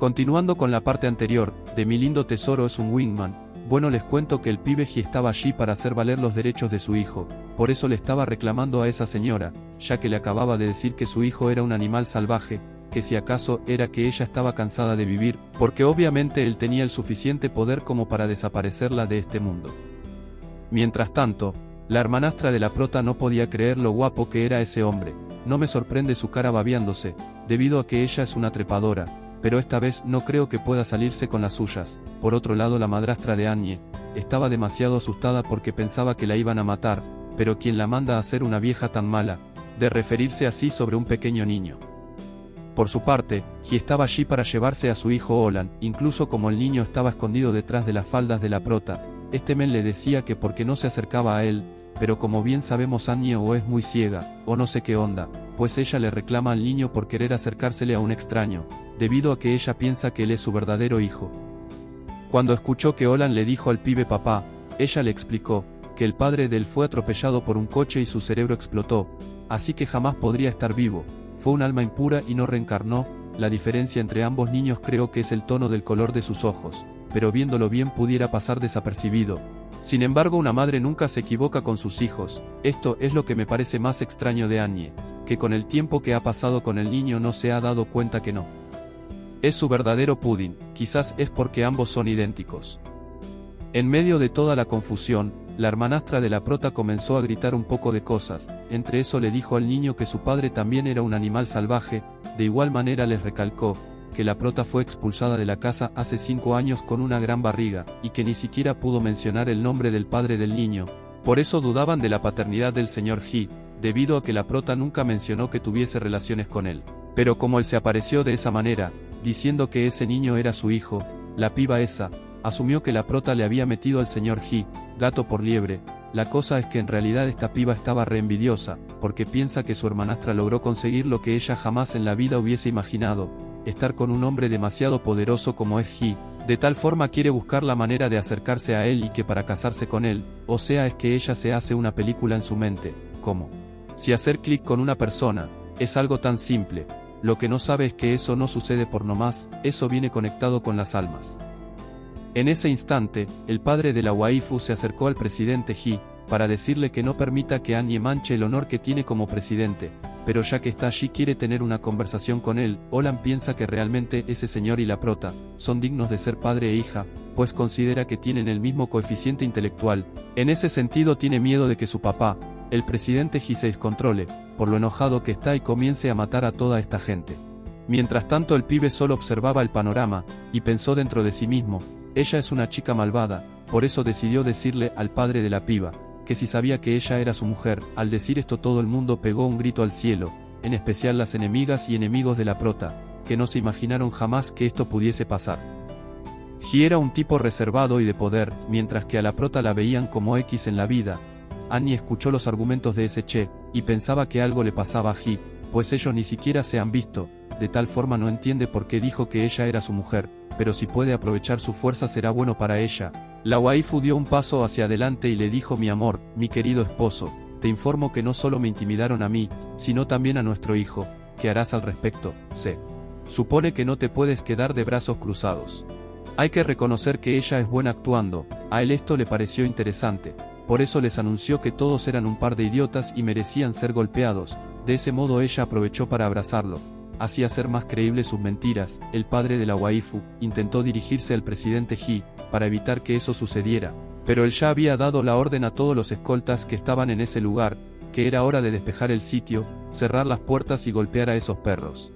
Continuando con la parte anterior, de Mi lindo tesoro es un wingman, bueno, les cuento que el pibe Ji estaba allí para hacer valer los derechos de su hijo, por eso le estaba reclamando a esa señora, ya que le acababa de decir que su hijo era un animal salvaje, que si acaso era que ella estaba cansada de vivir, porque obviamente él tenía el suficiente poder como para desaparecerla de este mundo. Mientras tanto, la hermanastra de la prota no podía creer lo guapo que era ese hombre, no me sorprende su cara babeándose, debido a que ella es una trepadora, pero esta vez no creo que pueda salirse con las suyas. Por otro lado, la madrastra de Annie estaba demasiado asustada porque pensaba que la iban a matar, pero ¿quién la manda a ser una vieja tan mala, de referirse así sobre un pequeño niño? Por su parte, Ji estaba allí para llevarse a su hijo Olan, incluso como el niño estaba escondido detrás de las faldas de la prota, este men le decía que porque no se acercaba a él, pero como bien sabemos Annie o es muy ciega, o no sé qué onda, pues ella le reclama al niño por querer acercársele a un extraño, debido a que ella piensa que él es su verdadero hijo. Cuando escuchó que Olan le dijo al pibe papá, ella le explicó que el padre de él fue atropellado por un coche y su cerebro explotó, así que jamás podría estar vivo, fue un alma impura y no reencarnó. La diferencia entre ambos niños creo que es el tono del color de sus ojos, pero viéndolo bien pudiera pasar desapercibido. Sin embargo, una madre nunca se equivoca con sus hijos, esto es lo que me parece más extraño de Annie, que con el tiempo que ha pasado con el niño no se ha dado cuenta que no es su verdadero Pudding, quizás es porque ambos son idénticos. En medio de toda la confusión, la hermanastra de la prota comenzó a gritar un poco de cosas, entre eso le dijo al niño que su padre también era un animal salvaje, de igual manera les recalcó que la prota fue expulsada de la casa hace 5 años con una gran barriga, y que ni siquiera pudo mencionar el nombre del padre del niño, por eso dudaban de la paternidad del señor Ji, debido a que la prota nunca mencionó que tuviese relaciones con él. Pero como él se apareció de esa manera, diciendo que ese niño era su hijo, la piba esa asumió que la prota le había metido al señor Ji, gato por liebre. La cosa es que en realidad esta piba estaba re envidiosa, porque piensa que su hermanastra logró conseguir lo que ella jamás en la vida hubiese imaginado, estar con un hombre demasiado poderoso como es Ji, de tal forma quiere buscar la manera de acercarse a él y que para casarse con él, o sea es que ella se hace una película en su mente, como si hacer clic con una persona, es algo tan simple, lo que no sabe es que eso no sucede por nomás, eso viene conectado con las almas. En ese instante, el padre de la waifu se acercó al presidente Ji, para decirle que no permita que Annie manche el honor que tiene como presidente, pero ya que está allí quiere tener una conversación con él. Olan piensa que realmente ese señor y la prota son dignos de ser padre e hija, pues considera que tienen el mismo coeficiente intelectual. En ese sentido tiene miedo de que su papá, el presidente Ji, se descontrole, por lo enojado que está y comience a matar a toda esta gente. Mientras tanto el pibe solo observaba el panorama, y pensó dentro de sí mismo, ella es una chica malvada, por eso decidió decirle al padre de la piba, que si sabía que ella era su mujer. Al decir esto todo el mundo pegó un grito al cielo, en especial las enemigas y enemigos de la prota, que no se imaginaron jamás que esto pudiese pasar. Ji era un tipo reservado y de poder, mientras que a la prota la veían como X en la vida. Annie escuchó los argumentos de ese che, y pensaba que algo le pasaba a Ji, pues ellos ni siquiera se han visto, de tal forma no entiende por qué dijo que ella era su mujer, pero si puede aprovechar su fuerza será bueno para ella. La waifu dio un paso hacia adelante y le dijo: mi amor, mi querido esposo, te informo que no solo me intimidaron a mí, sino también a nuestro hijo. ¿Qué harás al respecto? Se supone que no te puedes quedar de brazos cruzados. Hay que reconocer que ella es buena actuando. A él esto le pareció interesante, por eso les anunció que todos eran un par de idiotas y merecían ser golpeados. De ese modo ella aprovechó para abrazarlo, así hacer más creíbles sus mentiras. El padre de la waifu intentó dirigirse al presidente Ji, para evitar que eso sucediera, pero él ya había dado la orden a todos los escoltas que estaban en ese lugar, que era hora de despejar el sitio, cerrar las puertas y golpear a esos perros.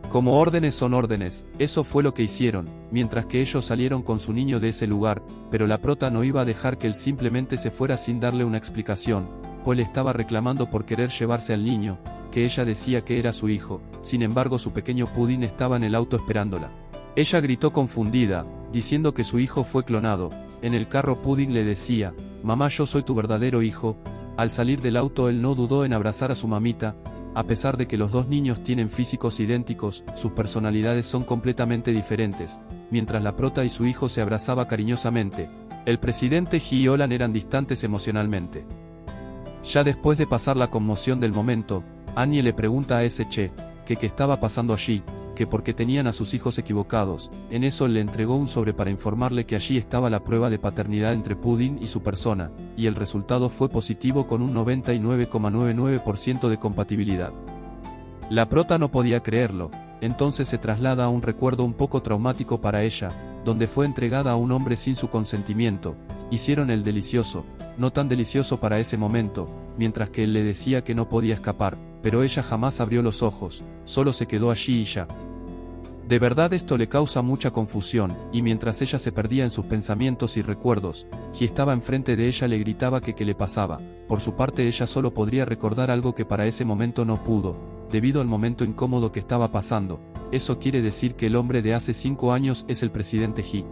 Como órdenes son órdenes, eso fue lo que hicieron, mientras que ellos salieron con su niño de ese lugar, pero la prota no iba a dejar que él simplemente se fuera sin darle una explicación, pues le estaba reclamando por querer llevarse al niño, que ella decía que era su hijo. Sin embargo su pequeño Pudding estaba en el auto esperándola. Ella gritó confundida, diciendo que su hijo fue clonado. En el carro Pudding le decía: mamá, yo soy tu verdadero hijo. Al salir del auto él no dudó en abrazar a su mamita. A pesar de que los dos niños tienen físicos idénticos, sus personalidades son completamente diferentes. Mientras la prota y su hijo se abrazaba cariñosamente, el presidente Ji y Olan eran distantes emocionalmente. Ya después de pasar la conmoción del momento, Annie le pregunta a ese che, que qué estaba pasando allí, que porque tenían a sus hijos equivocados. En eso le entregó un sobre para informarle que allí estaba la prueba de paternidad entre Pudding y su persona, y el resultado fue positivo con un 99,99% de compatibilidad. La prota no podía creerlo, entonces se traslada a un recuerdo un poco traumático para ella, donde fue entregada a un hombre sin su consentimiento. Hicieron el delicioso, no tan delicioso para ese momento, mientras que él le decía que no podía escapar, pero ella jamás abrió los ojos, solo se quedó allí y ya. De verdad esto le causa mucha confusión, y mientras ella se perdía en sus pensamientos y recuerdos, Ji estaba enfrente de ella le gritaba que qué le pasaba. Por su parte ella solo podría recordar algo que para ese momento no pudo, debido al momento incómodo que estaba pasando. Eso quiere decir que el hombre de hace 5 años es el presidente Ji.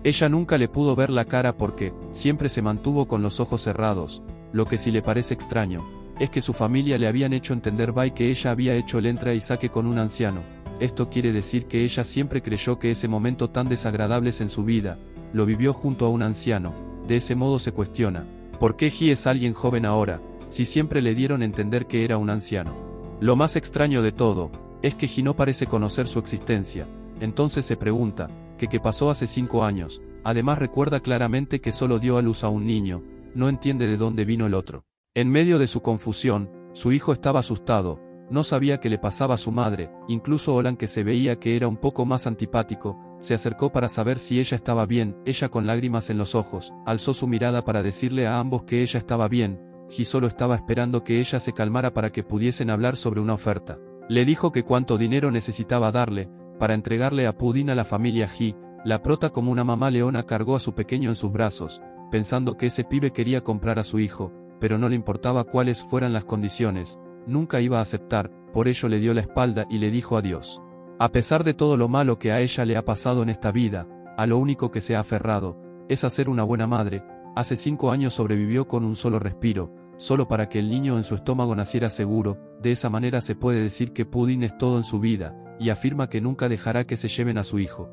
Ella nunca le pudo ver la cara porque, siempre se mantuvo con los ojos cerrados. Lo que sí le parece extraño, es que su familia le habían hecho entender que ella había hecho el entra y saque con un anciano. Esto quiere decir que ella siempre creyó que ese momento tan desagradable en su vida, lo vivió junto a un anciano. De ese modo se cuestiona, ¿por qué Ji es alguien joven ahora, si siempre le dieron a entender que era un anciano? Lo más extraño de todo, es que Ji no parece conocer su existencia. Entonces se pregunta, ¿qué pasó hace 5 años? Además recuerda claramente que solo dio a luz a un niño, no entiende de dónde vino el otro. En medio de su confusión, su hijo estaba asustado, no sabía qué le pasaba a su madre. Incluso Olan, que se veía que era un poco más antipático, se acercó para saber si ella estaba bien. Ella, con lágrimas en los ojos, alzó su mirada para decirle a ambos que ella estaba bien. Ji solo estaba esperando que ella se calmara para que pudiesen hablar sobre una oferta. Le dijo que cuánto dinero necesitaba darle, para entregarle a Pudding a la familia Ji. La prota, como una mamá leona, cargó a su pequeño en sus brazos, pensando que ese pibe quería comprar a su hijo, pero no le importaba cuáles fueran las condiciones, nunca iba a aceptar, por ello le dio la espalda y le dijo adiós. A pesar de todo lo malo que a ella le ha pasado en esta vida, a lo único que se ha aferrado, es a ser una buena madre. Hace 5 años sobrevivió con un solo respiro, solo para que el niño en su estómago naciera seguro. De esa manera se puede decir que Pudding es todo en su vida, y afirma que nunca dejará que se lleven a su hijo.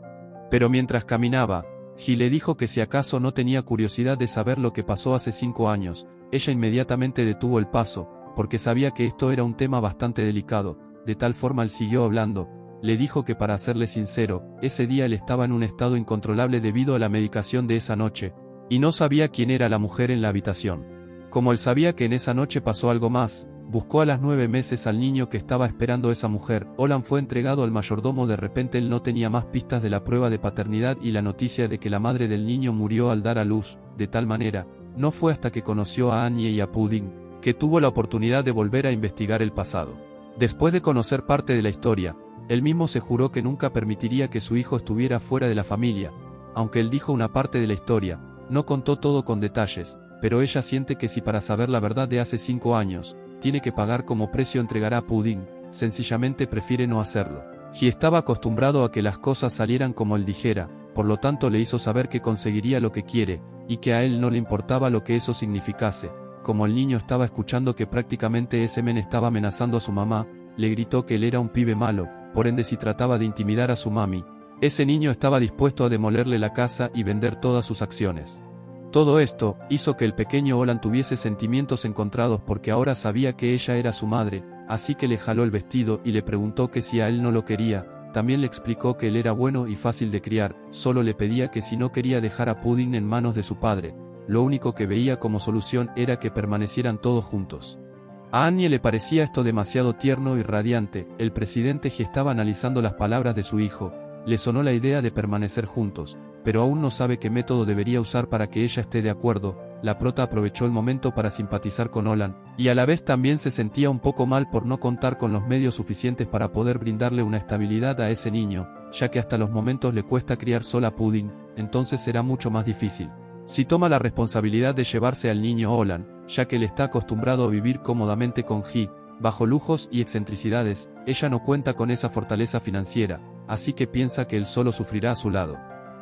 Pero mientras caminaba, Ji le dijo que si acaso no tenía curiosidad de saber lo que pasó hace 5 años, ella inmediatamente detuvo el paso, porque sabía que esto era un tema bastante delicado. De tal forma él siguió hablando. Le dijo que, para serle sincero, ese día él estaba en un estado incontrolable debido a la medicación de esa noche, y no sabía quién era la mujer en la habitación. Como él sabía que en esa noche pasó algo más, buscó a las 9 meses al niño que estaba esperando esa mujer. Olan fue entregado al mayordomo. De repente él no tenía más pistas de la prueba de paternidad y la noticia de que la madre del niño murió al dar a luz. De tal manera, no fue hasta que conoció a Anya y a Pudding, que tuvo la oportunidad de volver a investigar el pasado. Después de conocer parte de la historia, él mismo se juró que nunca permitiría que su hijo estuviera fuera de la familia. Aunque él dijo una parte de la historia, no contó todo con detalles, pero ella siente que si para saber la verdad de hace 5 años, tiene que pagar como precio entregará a Pudding, sencillamente prefiere no hacerlo. Ji estaba acostumbrado a que las cosas salieran como él dijera, por lo tanto le hizo saber que conseguiría lo que quiere, y que a él no le importaba lo que eso significase. Como el niño estaba escuchando que prácticamente ese men estaba amenazando a su mamá, le gritó que él era un pibe malo. Por ende, si trataba de intimidar a su mami, ese niño estaba dispuesto a demolerle la casa y vender todas sus acciones. Todo esto hizo que el pequeño Olan tuviese sentimientos encontrados, porque ahora sabía que ella era su madre, así que le jaló el vestido y le preguntó que si a él no lo quería. También le explicó que él era bueno y fácil de criar, solo le pedía que si no quería dejar a Pudding en manos de su padre, lo único que veía como solución era que permanecieran todos juntos. A Anya le parecía esto demasiado tierno y radiante. El presidente Ji estaba analizando las palabras de su hijo. Le sonó la idea de permanecer juntos, pero aún no sabe qué método debería usar para que ella esté de acuerdo. La prota aprovechó el momento para simpatizar con Olan, y a la vez también se sentía un poco mal por no contar con los medios suficientes para poder brindarle una estabilidad a ese niño, ya que hasta los momentos le cuesta criar sola a Pudding, entonces será mucho más difícil si toma la responsabilidad de llevarse al niño Olan, ya que él está acostumbrado a vivir cómodamente con Ji, bajo lujos y excentricidades. Ella no cuenta con esa fortaleza financiera, así que piensa que él solo sufrirá a su lado.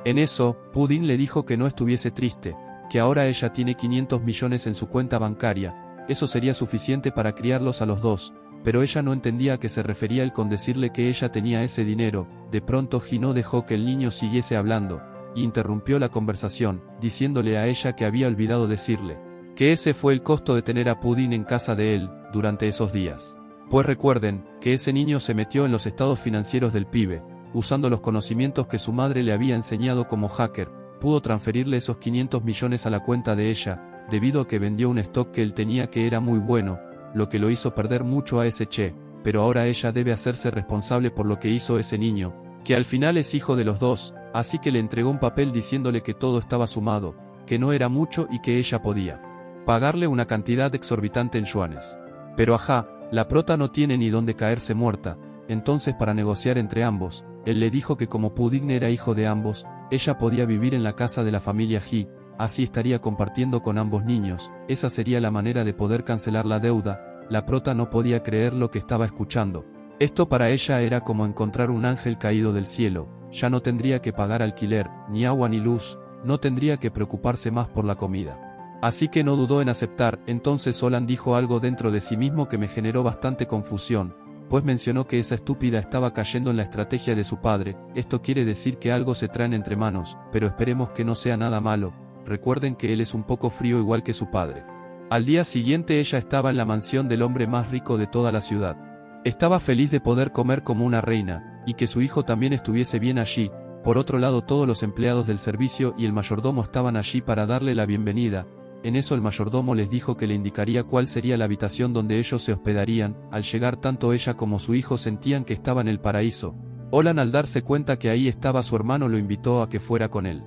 En eso, Pudding le dijo que no estuviese triste, que ahora ella tiene 500 millones en su cuenta bancaria, eso sería suficiente para criarlos a los dos, pero ella no entendía a qué se refería él con decirle que ella tenía ese dinero. De pronto Ji no dejó que el niño siguiese hablando, y interrumpió la conversación, diciéndole a ella que había olvidado decirle que ese fue el costo de tener a Pudding en casa de él, durante esos días. Pues recuerden, que ese niño se metió en los estados financieros del pibe, usando los conocimientos que su madre le había enseñado como hacker, pudo transferirle esos 500 millones a la cuenta de ella, debido a que vendió un stock que él tenía que era muy bueno, lo que lo hizo perder mucho a ese Che, pero ahora ella debe hacerse responsable por lo que hizo ese niño, que al final es hijo de los dos, así que le entregó un papel diciéndole que todo estaba sumado, que no era mucho y que ella podía pagarle una cantidad exorbitante en yuanes. Pero ajá, la prota no tiene ni dónde caerse muerta, entonces para negociar entre ambos, él le dijo que como Pudding era hijo de ambos, ella podía vivir en la casa de la familia He, así estaría compartiendo con ambos niños, esa sería la manera de poder cancelar la deuda. La prota no podía creer lo que estaba escuchando. Esto para ella era como encontrar un ángel caído del cielo, ya no tendría que pagar alquiler, ni agua ni luz, no tendría que preocuparse más por la comida. Así que no dudó en aceptar. Entonces Solan dijo algo dentro de sí mismo que me generó bastante confusión, pues mencionó que esa estúpida estaba cayendo en la estrategia de su padre. Esto quiere decir que algo se traen entre manos, pero esperemos que no sea nada malo. Recuerden que él es un poco frío igual que su padre. Al día siguiente ella estaba en la mansión del hombre más rico de toda la ciudad. Estaba feliz de poder comer como una reina, y que su hijo también estuviese bien allí. Por otro lado, todos los empleados del servicio y el mayordomo estaban allí para darle la bienvenida. En eso el mayordomo les dijo que le indicaría cuál sería la habitación donde ellos se hospedarían. Al llegar, tanto ella como su hijo sentían que estaba en el paraíso. Olan, al darse cuenta que ahí estaba su hermano, lo invitó a que fuera con él.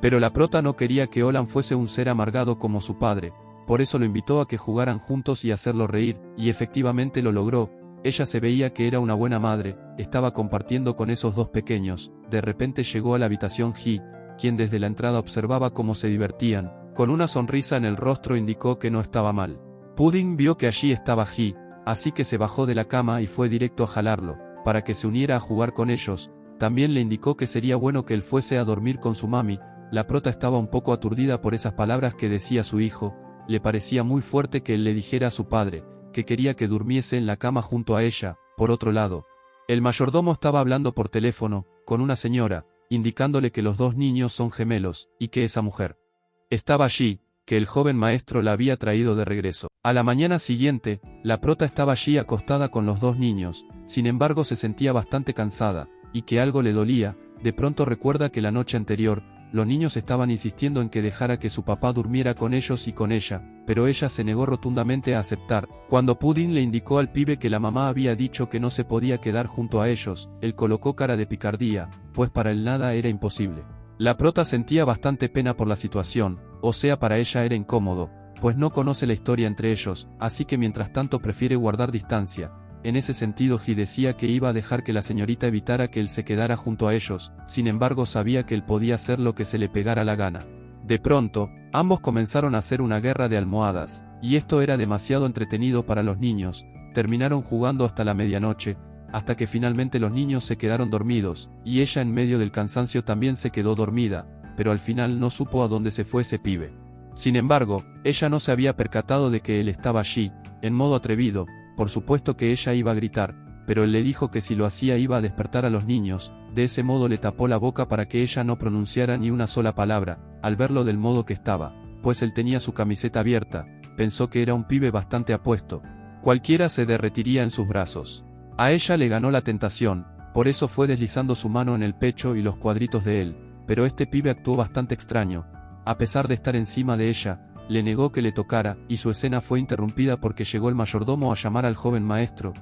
Pero la prota no quería que Olan fuese un ser amargado como su padre, por eso lo invitó a que jugaran juntos y hacerlo reír, y efectivamente lo logró. Ella se veía que era una buena madre, estaba compartiendo con esos dos pequeños. De repente llegó a la habitación He, quien desde la entrada observaba cómo se divertían. Con una sonrisa en el rostro indicó que no estaba mal. Pudding vio que allí estaba He, así que se bajó de la cama y fue directo a jalarlo, para que se uniera a jugar con ellos. También le indicó que sería bueno que él fuese a dormir con su mami. La prota estaba un poco aturdida por esas palabras que decía su hijo. Le parecía muy fuerte que él le dijera a su padre que quería que durmiese en la cama junto a ella. Por otro lado, el mayordomo estaba hablando por teléfono con una señora, indicándole que los dos niños son gemelos, y que esa mujer estaba allí, que el joven maestro la había traído de regreso. A la mañana siguiente, la prota estaba allí acostada con los dos niños, sin embargo se sentía bastante cansada, y que algo le dolía. De pronto recuerda que la noche anterior, los niños estaban insistiendo en que dejara que su papá durmiera con ellos y con ella, pero ella se negó rotundamente a aceptar. Cuando Pudding le indicó al pibe que la mamá había dicho que no se podía quedar junto a ellos, él colocó cara de picardía, pues para él nada era imposible. La prota sentía bastante pena por la situación, o sea, para ella era incómodo, pues no conoce la historia entre ellos, así que mientras tanto prefiere guardar distancia. En ese sentido, He decía que iba a dejar que la señorita evitara que él se quedara junto a ellos, sin embargo sabía que él podía hacer lo que se le pegara la gana. De pronto, ambos comenzaron a hacer una guerra de almohadas, y esto era demasiado entretenido para los niños. Terminaron jugando hasta la medianoche, hasta que finalmente los niños se quedaron dormidos, y ella en medio del cansancio también se quedó dormida, pero al final no supo a dónde se fue ese pibe. Sin embargo, ella no se había percatado de que él estaba allí, en modo atrevido. Por supuesto que ella iba a gritar, pero él le dijo que si lo hacía iba a despertar a los niños. De ese modo le tapó la boca para que ella no pronunciara ni una sola palabra. Al verlo del modo que estaba, pues él tenía su camiseta abierta, pensó que era un pibe bastante apuesto. Cualquiera se derretiría en sus brazos. A ella le ganó la tentación, por eso fue deslizando su mano en el pecho y los cuadritos de él, pero este pibe actuó bastante extraño. A pesar de estar encima de ella, le negó que le tocara, y su escena fue interrumpida porque llegó el mayordomo a llamar al joven maestro.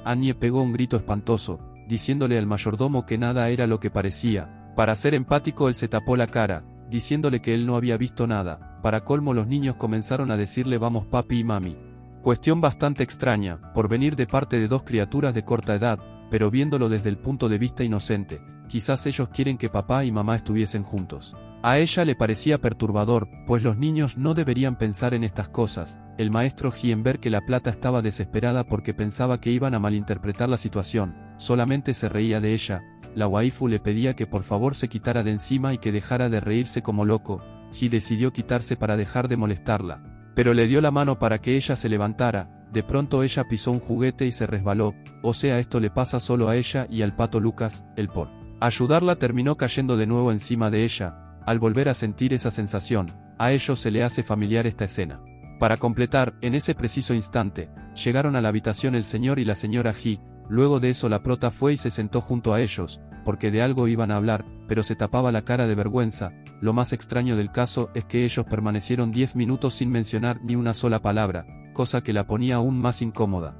Anye pegó un grito espantoso, diciéndole al mayordomo que nada era lo que parecía. Para ser empático, él se tapó la cara, diciéndole que él no había visto nada. Para colmo, los niños comenzaron a decirle vamos papi y mami. Cuestión bastante extraña, por venir de parte de dos criaturas de corta edad, pero viéndolo desde el punto de vista inocente, quizás ellos quieren que papá y mamá estuviesen juntos. A ella le parecía perturbador, pues los niños no deberían pensar en estas cosas. El maestro He, en ver que la plata estaba desesperada porque pensaba que iban a malinterpretar la situación, solamente se reía de ella. La waifu le pedía que por favor se quitara de encima y que dejara de reírse como loco. He decidió quitarse para dejar de molestarla, pero le dio la mano para que ella se levantara. De pronto ella pisó un juguete y se resbaló, o sea, esto le pasa solo a ella y al pato Lucas. Él por ayudarla terminó cayendo de nuevo encima de ella. Al volver a sentir esa sensación, a ellos se le hace familiar esta escena. Para completar, en ese preciso instante, llegaron a la habitación el señor y la señora Ji. Luego de eso la prota fue y se sentó junto a ellos, porque de algo iban a hablar, pero se tapaba la cara de vergüenza. Lo más extraño del caso es que ellos permanecieron 10 minutos sin mencionar ni una sola palabra, cosa que la ponía aún más incómoda.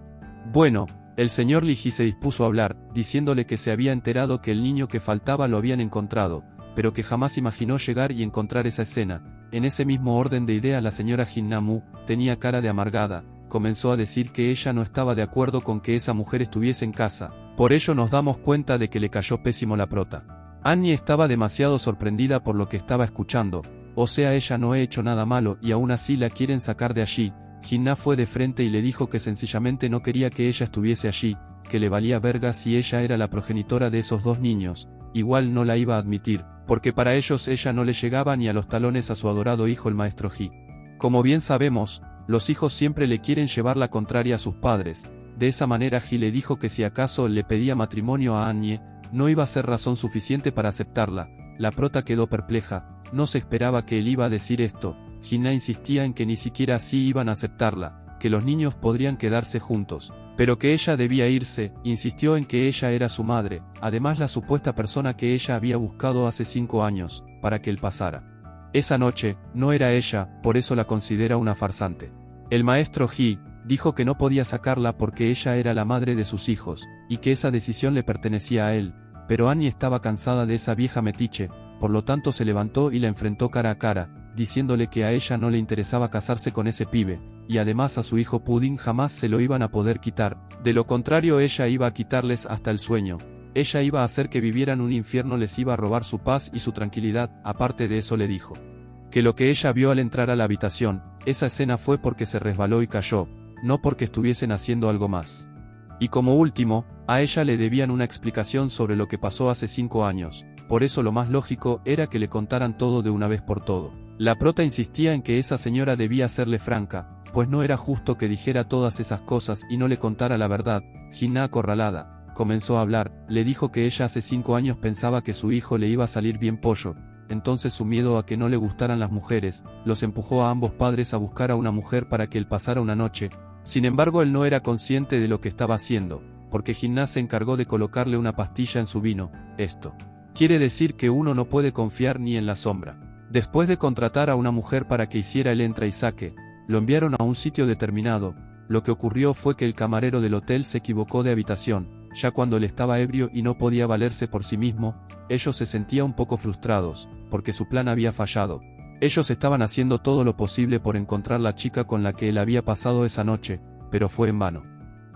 Bueno, el señor Li Ji se dispuso a hablar, diciéndole que se había enterado que el niño que faltaba lo habían encontrado, pero que jamás imaginó llegar y encontrar esa escena. En ese mismo orden de ideas la señora Jin Namu tenía cara de amargada. Comenzó a decir que ella no estaba de acuerdo con que esa mujer estuviese en casa, por ello nos damos cuenta de que le cayó pésimo la prota. Annie estaba demasiado sorprendida por lo que estaba escuchando, o sea ella no ha hecho nada malo y aún así la quieren sacar de allí. Jin-na fue de frente y le dijo que sencillamente no quería que ella estuviese allí, que le valía verga si ella era la progenitora de esos dos niños, igual no la iba a admitir, porque para ellos ella no le llegaba ni a los talones a su adorado hijo el maestro Ji. Como bien sabemos, los hijos siempre le quieren llevar la contraria a sus padres. De esa manera Ji le dijo que si acaso le pedía matrimonio a Annie, no iba a ser razón suficiente para aceptarla. La prota quedó perpleja, no se esperaba que él iba a decir esto. Jin-na insistía en que ni siquiera así iban a aceptarla, que los niños podrían quedarse juntos, pero que ella debía irse. Insistió en que ella era su madre, además la supuesta persona que ella había buscado hace 5 años, para que él pasara. Esa noche, no era ella, por eso la considera una farsante. El maestro Ji dijo que no podía sacarla porque ella era la madre de sus hijos, y que esa decisión le pertenecía a él, pero Annie estaba cansada de esa vieja metiche, por lo tanto se levantó y la enfrentó cara a cara, diciéndole que a ella no le interesaba casarse con ese pibe, y además a su hijo Pudding jamás se lo iban a poder quitar, de lo contrario ella iba a quitarles hasta el sueño. Ella iba a hacer que vivieran un infierno, les iba a robar su paz y su tranquilidad. Aparte de eso le dijo que lo que ella vio al entrar a la habitación, esa escena fue porque se resbaló y cayó, no porque estuviesen haciendo algo más. Y como último, a ella le debían una explicación sobre lo que pasó hace 5 años, por eso lo más lógico era que le contaran todo de una vez por todo. La prota insistía en que esa señora debía serle franca, pues no era justo que dijera todas esas cosas y no le contara la verdad. Jin-na, acorralada, comenzó a hablar, le dijo que ella hace 5 años pensaba que su hijo le iba a salir bien pollo, entonces su miedo a que no le gustaran las mujeres, los empujó a ambos padres a buscar a una mujer para que él pasara una noche. Sin embargo él no era consciente de lo que estaba haciendo, porque Jin-na se encargó de colocarle una pastilla en su vino. Esto quiere decir que uno no puede confiar ni en la sombra. Después de contratar a una mujer para que hiciera el entra y saque, lo enviaron a un sitio determinado. Lo que ocurrió fue que el camarero del hotel se equivocó de habitación. Ya cuando él estaba ebrio y no podía valerse por sí mismo, ellos se sentían un poco frustrados, porque su plan había fallado. Ellos estaban haciendo todo lo posible por encontrar la chica con la que él había pasado esa noche, pero fue en vano.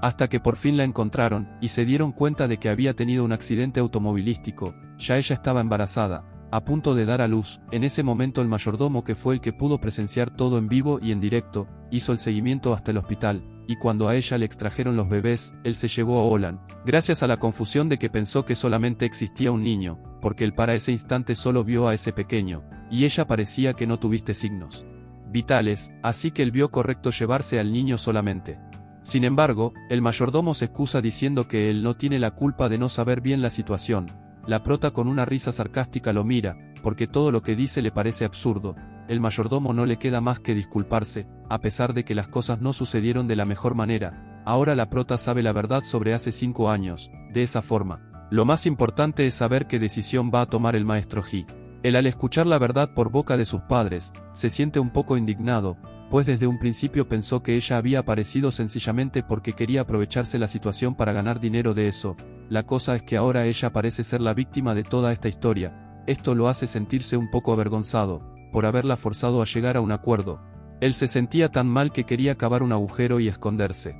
Hasta que por fin la encontraron, y se dieron cuenta de que había tenido un accidente automovilístico. Ya ella estaba embarazada, a punto de dar a luz. En ese momento el mayordomo, que fue el que pudo presenciar todo en vivo y en directo, hizo el seguimiento hasta el hospital, y cuando a ella le extrajeron los bebés, él se llevó a Olan, gracias a la confusión de que pensó que solamente existía un niño, porque él para ese instante solo vio a ese pequeño, y ella parecía que no tuviste signos vitales, así que él vio correcto llevarse al niño solamente. Sin embargo, el mayordomo se excusa diciendo que él no tiene la culpa de no saber bien la situación. La prota con una risa sarcástica lo mira, porque todo lo que dice le parece absurdo. El mayordomo no le queda más que disculparse, a pesar de que las cosas no sucedieron de la mejor manera. Ahora la prota sabe la verdad sobre hace 5 años, de esa forma. Lo más importante es saber qué decisión va a tomar el maestro Ji. Él, al escuchar la verdad por boca de sus padres, se siente un poco indignado, pues desde un principio pensó que ella había aparecido sencillamente porque quería aprovecharse la situación para ganar dinero de eso. La cosa es que ahora ella parece ser la víctima de toda esta historia. Esto lo hace sentirse un poco avergonzado, por haberla forzado a llegar a un acuerdo. Él se sentía tan mal que quería cavar un agujero y esconderse.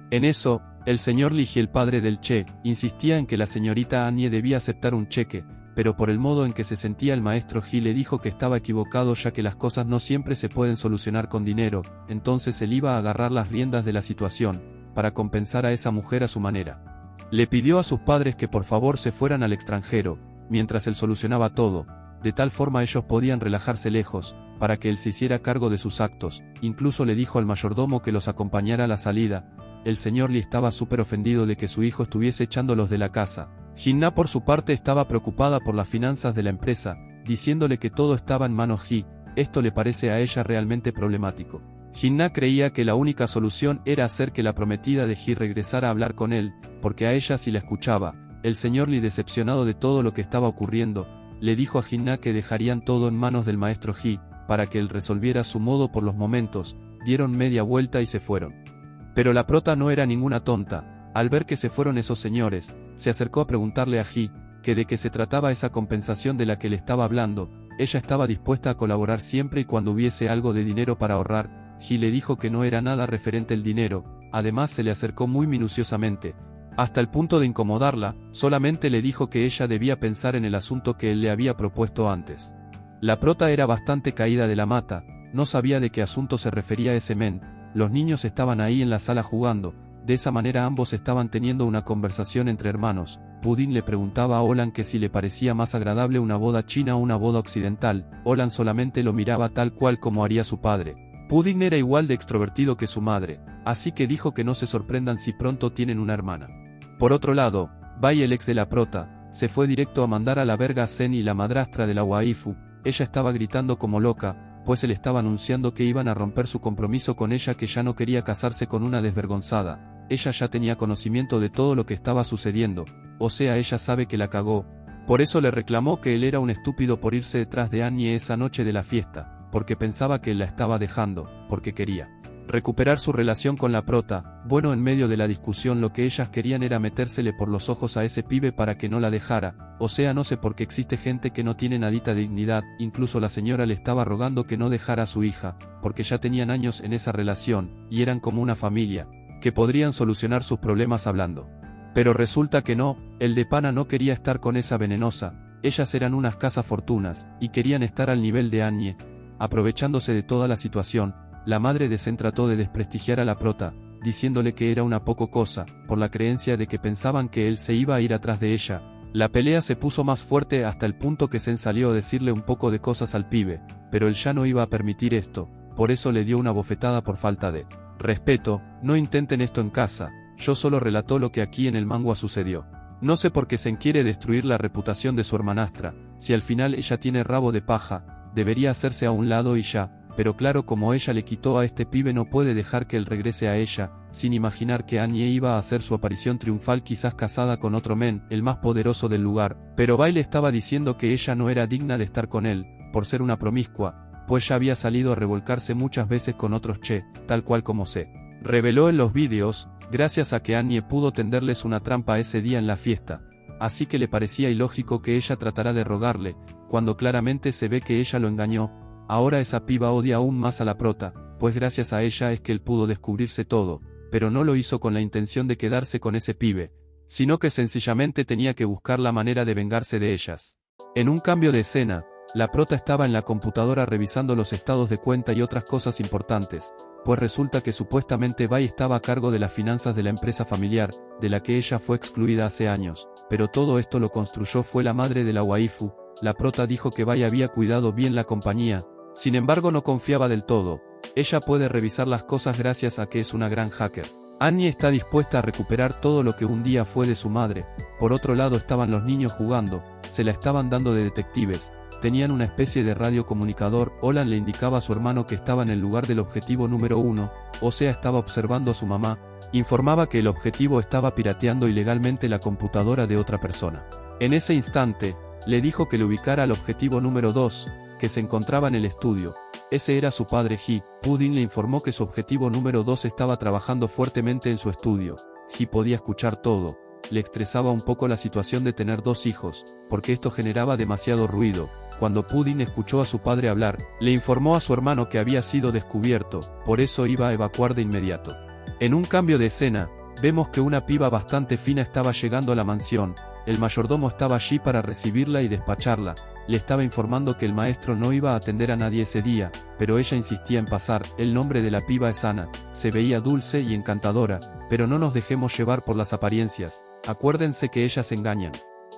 En eso, el señor Li Ji, el padre del Che, insistía en que la señorita Annie debía aceptar un cheque, pero por el modo en que se sentía el maestro Ji le dijo que estaba equivocado, ya que las cosas no siempre se pueden solucionar con dinero. Entonces él iba a agarrar las riendas de la situación, para compensar a esa mujer a su manera. Le pidió a sus padres que por favor se fueran al extranjero, mientras él solucionaba todo, de tal forma ellos podían relajarse lejos, para que él se hiciera cargo de sus actos. Incluso le dijo al mayordomo que los acompañara a la salida. El señor Li estaba súper ofendido de que su hijo estuviese echándolos de la casa. Jin-na por su parte estaba preocupada por las finanzas de la empresa, diciéndole que todo estaba en manos Ji. Esto le parece a ella realmente problemático. Jinna creía que la única solución era hacer que la prometida de Ji regresara a hablar con él, porque a ella sí la escuchaba. El señor Lee, decepcionado de todo lo que estaba ocurriendo, le dijo a Jinna que dejarían todo en manos del maestro Ji, para que él resolviera a su modo por los momentos. Dieron media vuelta y se fueron. Pero la prota no era ninguna tonta. Al ver que se fueron esos señores, se acercó a preguntarle a Ji, que de qué se trataba esa compensación de la que le estaba hablando. Ella estaba dispuesta a colaborar siempre y cuando hubiese algo de dinero para ahorrar. Ji le dijo que no era nada referente al dinero, además se le acercó muy minuciosamente, hasta el punto de incomodarla. Solamente le dijo que ella debía pensar en el asunto que él le había propuesto antes. La prota era bastante caída de la mata, no sabía de qué asunto se refería ese men. Los niños estaban ahí en la sala jugando, de esa manera ambos estaban teniendo una conversación entre hermanos. Pudding le preguntaba a Olan que si le parecía más agradable una boda china o una boda occidental. Olan solamente lo miraba tal cual como haría su padre. Pudding era igual de extrovertido que su madre, así que dijo que no se sorprendan si pronto tienen una hermana. Por otro lado, Bai, el ex de la prota, se fue directo a mandar a la verga a Zen y la madrastra de la waifu. Ella estaba gritando como loca, pues él estaba anunciando que iban a romper su compromiso con ella, que ya no quería casarse con una desvergonzada. Ella ya tenía conocimiento de todo lo que estaba sucediendo, o sea, ella sabe que la cagó. Por eso le reclamó que él era un estúpido por irse detrás de Annie esa noche de la fiesta, porque pensaba que él la estaba dejando, porque quería recuperar su relación con la prota. Bueno, en medio de la discusión lo que ellas querían era metérsele por los ojos a ese pibe para que no la dejara. O sea, no sé por qué existe gente que no tiene nadita de dignidad. Incluso la señora le estaba rogando que no dejara a su hija, porque ya tenían años en esa relación, y eran como una familia, que podrían solucionar sus problemas hablando. Pero resulta que no, el de pana no quería estar con esa venenosa. Ellas eran unas cazafortunas, y querían estar al nivel de Annie. Aprovechándose de toda la situación, la madre de Zen trató de desprestigiar a la prota, diciéndole que era una poco cosa, por la creencia de que pensaban que él se iba a ir atrás de ella. La pelea se puso más fuerte hasta el punto que Zen salió a decirle un poco de cosas al pibe, pero él ya no iba a permitir esto, por eso le dio una bofetada por falta de respeto. No intenten esto en casa, yo solo relato lo que aquí en el manga sucedió. No sé por qué Zen quiere destruir la reputación de su hermanastra, si al final ella tiene rabo de paja. Debería hacerse a un lado y ya, pero claro, como ella le quitó a este pibe no puede dejar que él regrese a ella, sin imaginar que Annie iba a hacer su aparición triunfal, quizás casada con otro men, el más poderoso del lugar. Pero Bai le estaba diciendo que ella no era digna de estar con él, por ser una promiscua, pues ya había salido a revolcarse muchas veces con otros tal cual como se reveló en los vídeos, gracias a que Annie pudo tenderles una trampa ese día en la fiesta. Así que le parecía ilógico que ella tratara de rogarle, cuando claramente se ve que ella lo engañó. Ahora esa piba odia aún más a la prota, pues gracias a ella es que él pudo descubrirse todo, pero no lo hizo con la intención de quedarse con ese pibe, sino que sencillamente tenía que buscar la manera de vengarse de ellas. En un cambio de escena, la prota estaba en la computadora revisando los estados de cuenta y otras cosas importantes, pues resulta que supuestamente Bai estaba a cargo de las finanzas de la empresa familiar, de la que ella fue excluida hace años, pero todo esto lo construyó fue la madre de la waifu. La prota dijo que Bai había cuidado bien la compañía, sin embargo no confiaba del todo. Ella puede revisar las cosas gracias a que es una gran hacker. Annie está dispuesta a recuperar todo lo que un día fue de su madre. Por otro lado estaban los niños jugando, se la estaban dando de detectives. Tenían una especie de radiocomunicador. Olan le indicaba a su hermano que estaba en el lugar del objetivo número 1, o sea, estaba observando a su mamá. Informaba que el objetivo estaba pirateando ilegalmente la computadora de otra persona. En ese instante, le dijo que le ubicara al objetivo número 2, que se encontraba en el estudio. Ese era su padre Ji. Pudding le informó que su objetivo número 2 estaba trabajando fuertemente en su estudio. Ji podía escuchar todo. Le estresaba un poco la situación de tener dos hijos, porque esto generaba demasiado ruido. Cuando Pudding escuchó a su padre hablar, le informó a su hermano que había sido descubierto, por eso iba a evacuar de inmediato. En un cambio de escena, vemos que una piba bastante fina estaba llegando a la mansión. El mayordomo estaba allí para recibirla y despacharla. Le estaba informando que el maestro no iba a atender a nadie ese día, pero ella insistía en pasar. El nombre de la piba es Ana. Se veía dulce y encantadora, pero no nos dejemos llevar por las apariencias. Acuérdense que ellas engañan.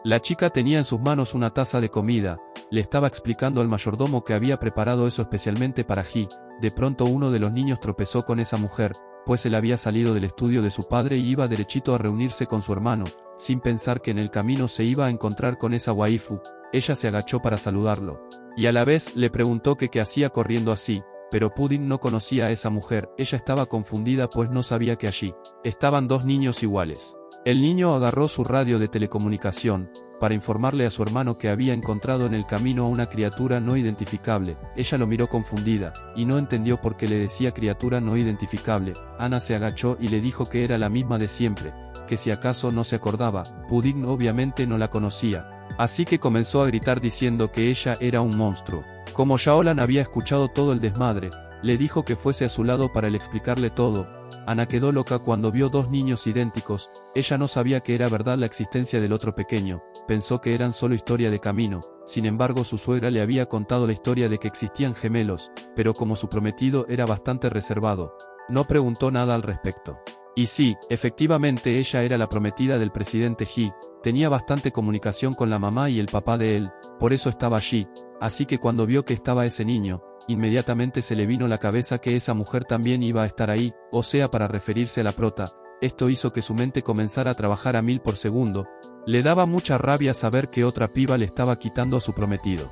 La chica tenía en sus manos una taza de comida. Le estaba explicando al mayordomo que había preparado eso especialmente para Ji. De pronto uno de los niños tropezó con esa mujer, pues él había salido del estudio de su padre y iba derechito a reunirse con su hermano, sin pensar que en el camino se iba a encontrar con esa waifu. Ella se agachó para saludarlo, y a la vez le preguntó que qué hacía corriendo así. pero Pudding no conocía a esa mujer, ella estaba confundida pues no sabía que allí estaban dos niños iguales. El niño agarró su radio de telecomunicación, para informarle a su hermano que había encontrado en el camino a una criatura no identificable. Ella lo miró confundida, y no entendió por qué le decía criatura no identificable. Anna se agachó y le dijo que era la misma de siempre, que si acaso no se acordaba. Pudding obviamente no la conocía, así que comenzó a gritar diciendo que ella era un monstruo. Como Shaolan había escuchado todo el desmadre, le dijo que fuese a su lado para explicarle todo. Anna quedó loca cuando vio dos niños idénticos. Ella no sabía que era verdad la existencia del otro pequeño, pensó que eran solo historia de camino. Sin embargo, su suegra le había contado la historia de que existían gemelos, pero como su prometido era bastante reservado, no preguntó nada al respecto. Y sí, efectivamente ella era la prometida del presidente He, tenía bastante comunicación con la mamá y el papá de él, por eso estaba allí, así que cuando vio que estaba ese niño, inmediatamente se le vino a la cabeza que esa mujer también iba a estar ahí, o sea para referirse a la prota. Esto hizo que su mente comenzara a trabajar a 1000 por segundo, le daba mucha rabia saber que otra piba le estaba quitando a su prometido.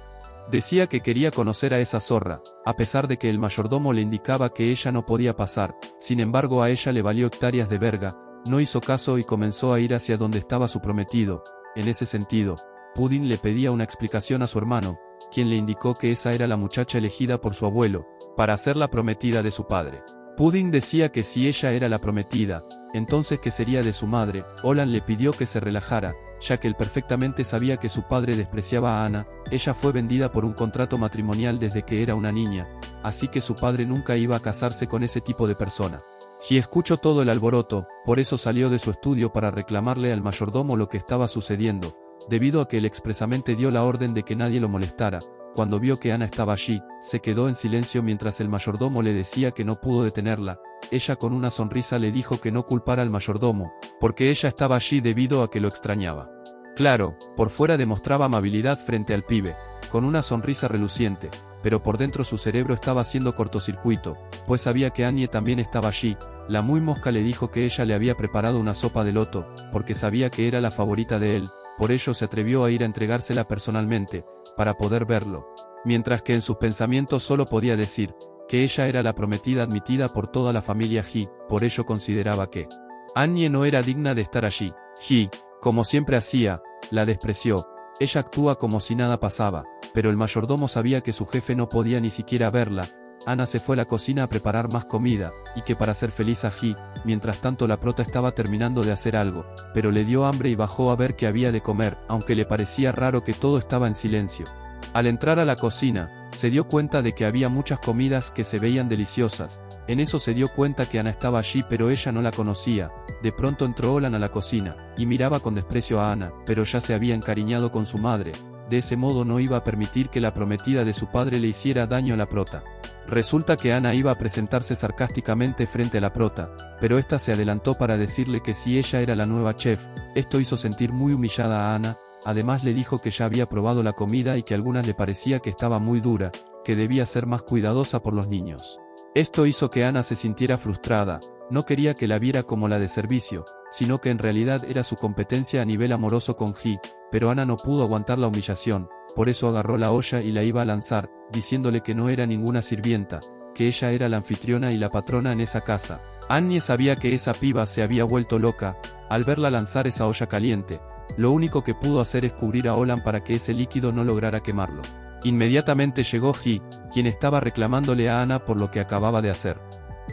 Decía que quería conocer a esa zorra, a pesar de que el mayordomo le indicaba que ella no podía pasar. Sin embargo a ella le valió hectáreas de verga, no hizo caso y comenzó a ir hacia donde estaba su prometido. En ese sentido, Pudding le pedía una explicación a su hermano, quien le indicó que esa era la muchacha elegida por su abuelo, para ser la prometida de su padre. Pudding decía que si ella era la prometida, entonces que sería de su madre. Olan le pidió que se relajara, ya que él perfectamente sabía que su padre despreciaba a Anna. Ella fue vendida por un contrato matrimonial desde que era una niña, así que su padre nunca iba a casarse con ese tipo de persona. He escuchó todo el alboroto, por eso salió de su estudio para reclamarle al mayordomo lo que estaba sucediendo, debido a que él expresamente dio la orden de que nadie lo molestara. Cuando vio que Anna estaba allí, se quedó en silencio mientras el mayordomo le decía que no pudo detenerla. Ella con una sonrisa le dijo que no culpara al mayordomo, porque ella estaba allí debido a que lo extrañaba. Claro, por fuera demostraba amabilidad frente al pibe, con una sonrisa reluciente, pero por dentro su cerebro estaba haciendo cortocircuito, pues sabía que Anye también estaba allí. La muy mosca le dijo que ella le había preparado una sopa de loto, porque sabía que era la favorita de él, por ello se atrevió a ir a entregársela personalmente, para poder verlo, mientras que en sus pensamientos solo podía decir que ella era la prometida admitida por toda la familia He, por ello consideraba que Anye no era digna de estar allí. He, como siempre hacía, la despreció. Ella actúa como si nada pasaba, pero el mayordomo sabía que su jefe no podía ni siquiera verla. Anna se fue a la cocina a preparar más comida, y que para hacer feliz a He, mientras tanto la prota estaba terminando de hacer algo, pero le dio hambre y bajó a ver qué había de comer, aunque le parecía raro que todo estaba en silencio. Al entrar a la cocina, se dio cuenta de que había muchas comidas que se veían deliciosas. En eso se dio cuenta que Anna estaba allí pero ella no la conocía. De pronto entró Olan a la cocina, y miraba con desprecio a Anna, pero ya se había encariñado con su madre. De ese modo no iba a permitir que la prometida de su padre le hiciera daño a la prota. Resulta que Anna iba a presentarse sarcásticamente frente a la prota, pero esta se adelantó para decirle que si ella era la nueva chef. Esto hizo sentir muy humillada a Anna. Además le dijo que ya había probado la comida y que a algunas le parecía que estaba muy dura, que debía ser más cuidadosa por los niños. Esto hizo que Anna se sintiera frustrada, no quería que la viera como la de servicio, sino que en realidad era su competencia a nivel amoroso con He, pero Anna no pudo aguantar la humillación, por eso agarró la olla y la iba a lanzar, diciéndole que no era ninguna sirvienta, que ella era la anfitriona y la patrona en esa casa. Anye sabía que esa piba se había vuelto loca, al verla lanzar esa olla caliente. Lo único que pudo hacer es cubrir a Olan para que ese líquido no lograra quemarlo. Inmediatamente llegó He, quien estaba reclamándole a Anna por lo que acababa de hacer.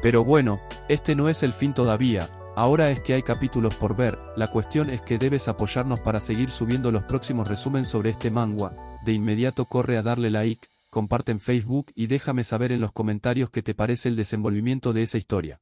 Pero bueno, este no es el fin todavía, ahora es que hay capítulos por ver. La cuestión es que debes apoyarnos para seguir subiendo los próximos resúmenes sobre este manga. De inmediato corre a darle like, comparte en Facebook y déjame saber en los comentarios qué te parece el desenvolvimiento de esa historia.